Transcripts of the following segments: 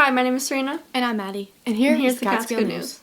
Hi, my name is Serena. And I'm Maddie. And here's the Catskill News.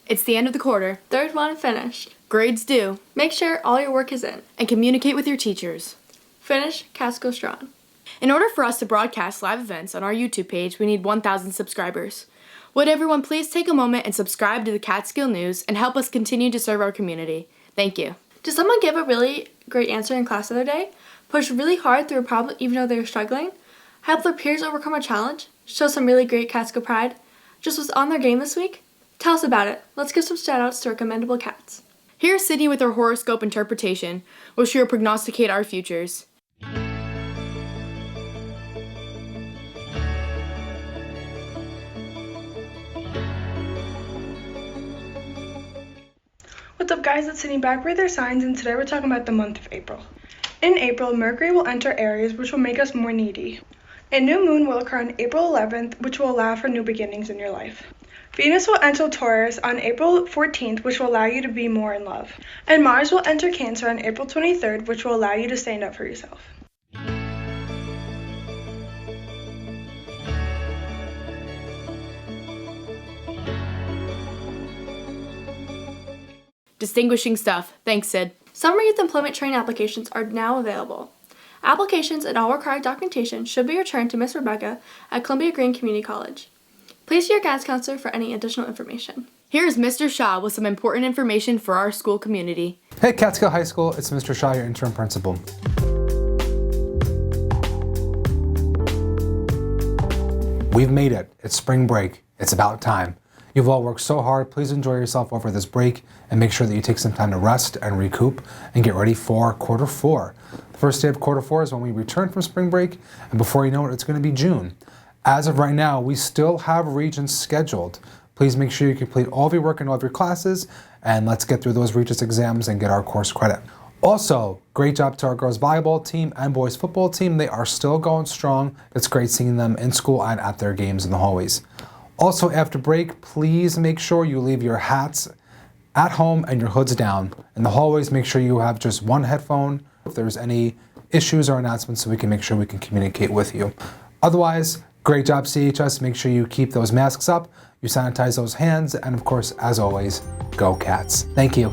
It's the end of the quarter. Third one finished. Grades due. Make sure all your work is in. And communicate with your teachers. Finish Catskill strong. In order for us to broadcast live events on our YouTube page, we need 1,000 subscribers. Would everyone please take a moment and subscribe to the Catskill News and help us continue to serve our community? Thank you. Did someone give a really great answer in class the other day? Push really hard through a problem even though they were struggling? Help their peers overcome a challenge? Show some really great Catskill pride? Just was on their game this week? Tell us about it. Let's give some shout-outs to our commendable cats. Here's Sydney with her horoscope interpretation, where she will prognosticate our futures. What's up guys, it's Sydney back with their signs, and today we're talking about the month of April. In April, Mercury will enter Aries, which will make us more needy. A new moon will occur on April 11th, which will allow for new beginnings in your life. Venus will enter Taurus on April 14th, which will allow you to be more in love. And Mars will enter Cancer on April 23rd, which will allow you to stand up for yourself. Distinguishing stuff. Thanks, Sid. Summer Youth Employment Training applications are now available. Applications and all required documentation should be returned to Miss Rebecca at Columbia Green Community College. Please see your guidance counselor for any additional information. Here's Mr. Shah with some important information for our school community. Hey Catskill High School, it's Mr. Shah, your interim principal. We've made it. It's spring break. It's about time. You've all worked so hard. Please enjoy yourself over this break and make sure that you take some time to rest and recoup and get ready for quarter four. The first day of quarter four is when we return from spring break, and before you know it, it's going to be June. As of right now, we still have Regents scheduled. Please make sure you complete all of your work and all of your classes, and let's get through those Regents exams and get our course credit. Also, great job to our girls volleyball team and boys football team. They are still going strong. It's great seeing them in school and at their games in the hallways. Also, after break, please make sure you leave your hats at home and your hoods down. In the hallways, make sure you have just one headphone if there's any issues or announcements so we can make sure we can communicate with you. Otherwise, great job CHS. Make sure you keep those masks up, you sanitize those hands, and of course, as always, go Cats. Thank you.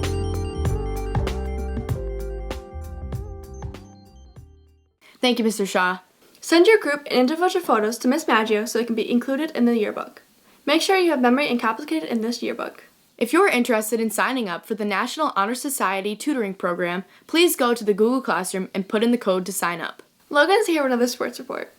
Thank you, Mr. Shah. Send your group and individual photos to Miss Maggio so they can be included in the yearbook. Make sure you have memory encapsulated in this yearbook. If you're interested in signing up for the National Honor Society tutoring program, please go to the Google Classroom and put in the code to sign up. Logan's here with another sports report.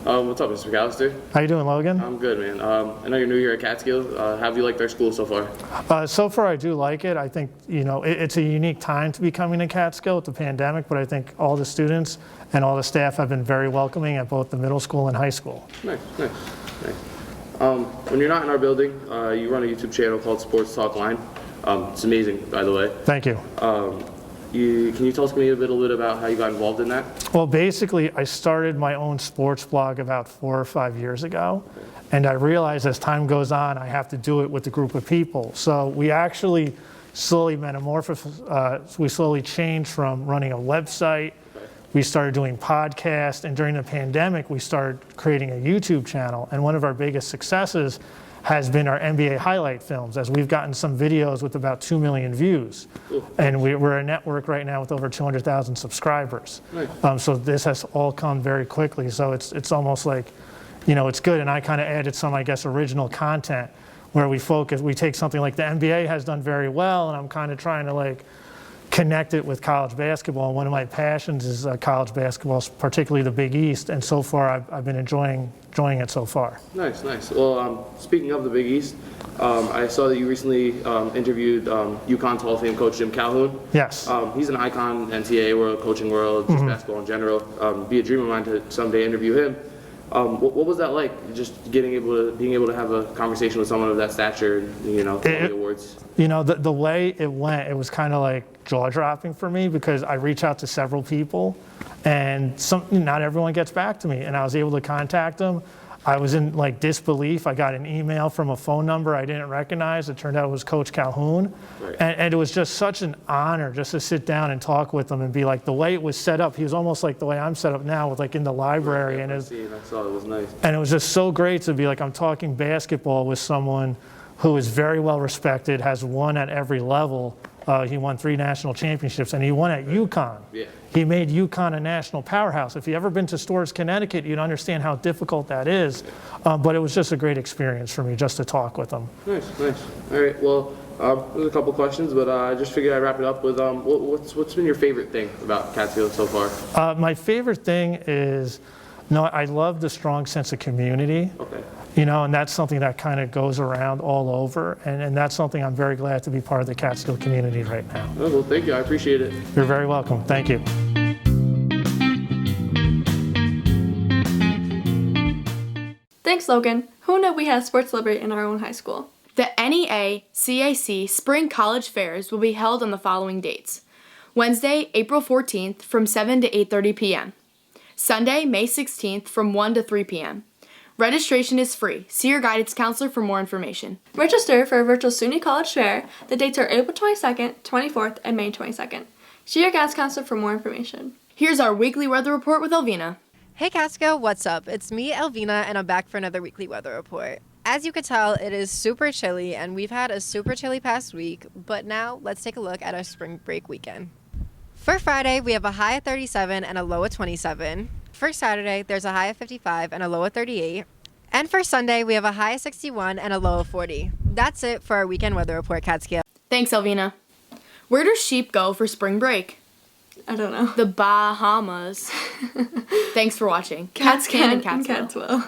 What's up, Mr. McAllister? How you doing, Logan? I'm good, man. I know you're new here at Catskill. How have you liked our school so far? So far, I do like it. I think, it's a unique time to be coming to Catskill with the pandemic, but I think all the students and all the staff have been very welcoming at both the middle school and high school. Nice. When you're not in our building, you run a YouTube channel called Sports Talk Line. It's amazing, by the way. Thank you. Can you tell us a little bit about how you got involved in that? Well, basically, I started my own sports blog about 4 or 5 years ago, and I realized as time goes on, I have to do it with a group of people. So we actually slowly metamorphosed. We slowly changed from running a website. We started doing podcasts, and during the pandemic, we started creating a YouTube channel. And one of our biggest successes has been our NBA highlight films, as we've gotten some videos with about 2 million views. And we're a network right now with over 200,000 subscribers. Nice. So this has all come very quickly. So it's almost like, it's good. And I kind of added some, original content where we take something like the NBA has done very well, and I'm kind of trying to connected with college basketball. One of my passions is college basketball, particularly the Big East, and so far I've been enjoying it so far. Nice, nice. Well, speaking of the Big East, I saw that you recently interviewed UConn's Hall of Fame coach Jim Calhoun. Yes. He's an icon, NCAA world, coaching world, just basketball in general. Be a dream of mine to someday interview him. What was that like? Just being able to have a conversation with someone of that stature, and, all the awards. The way it went, it was kind of like jaw-dropping for me because I reached out to several people, and not everyone gets back to me, and I was able to contact them. I was in disbelief. I got an email from a phone number I didn't recognize. It turned out it was Coach Calhoun. Right. And it was just such an honor just to sit down and talk with him and be like, the way it was set up, he was almost like the way I'm set up now with in the library. Right, I saw it was nice. And it was just so great to be I'm talking basketball with someone who is very well respected, has won at every level. He won 3 national championships, and he won at UConn. Yeah. He made UConn a national powerhouse. If you've ever been to Storrs, Connecticut, you'd understand how difficult that is. But it was just a great experience for me just to talk with him. Nice, nice. All right, well, there's a couple questions, but I just figured I'd wrap it up with what's been your favorite thing about Catskill so far? My favorite thing is, I love the strong sense of community. Okay. And that's something that kind of goes around all over, and that's something I'm very glad to be part of the Catskill community right now. Oh, well, thank you. I appreciate it. You're very welcome. Thank you. Thanks, Logan. Who knew we had a sports celebrity in our own high school? The NEA CAC Spring College Fairs will be held on the following dates. Wednesday, April 14th from 7 to 8:30 p.m. Sunday, May 16th from 1 to 3 p.m. Registration is free. See your guidance counselor for more information. Register for a virtual SUNY College Fair. The dates are April 22nd, 24th, and May 22nd. See your guidance counselor for more information. Here's our weekly weather report with Elvina. Hey Catskill, what's up? It's me, Elvina, and I'm back for another weekly weather report. As you could tell, it is super chilly, and we've had a super chilly past week, but now let's take a look at our spring break weekend. For Friday, we have a high of 37 and a low of 27. For Saturday, there's a high of 55 and a low of 38. And for Sunday, we have a high of 61 and a low of 40. That's it for our weekend weather report, Catskill. Thanks, Elvina. Where do sheep go for spring break? I don't know. The Bahamas. Thanks for watching. Cats Can and Catskill. cats will.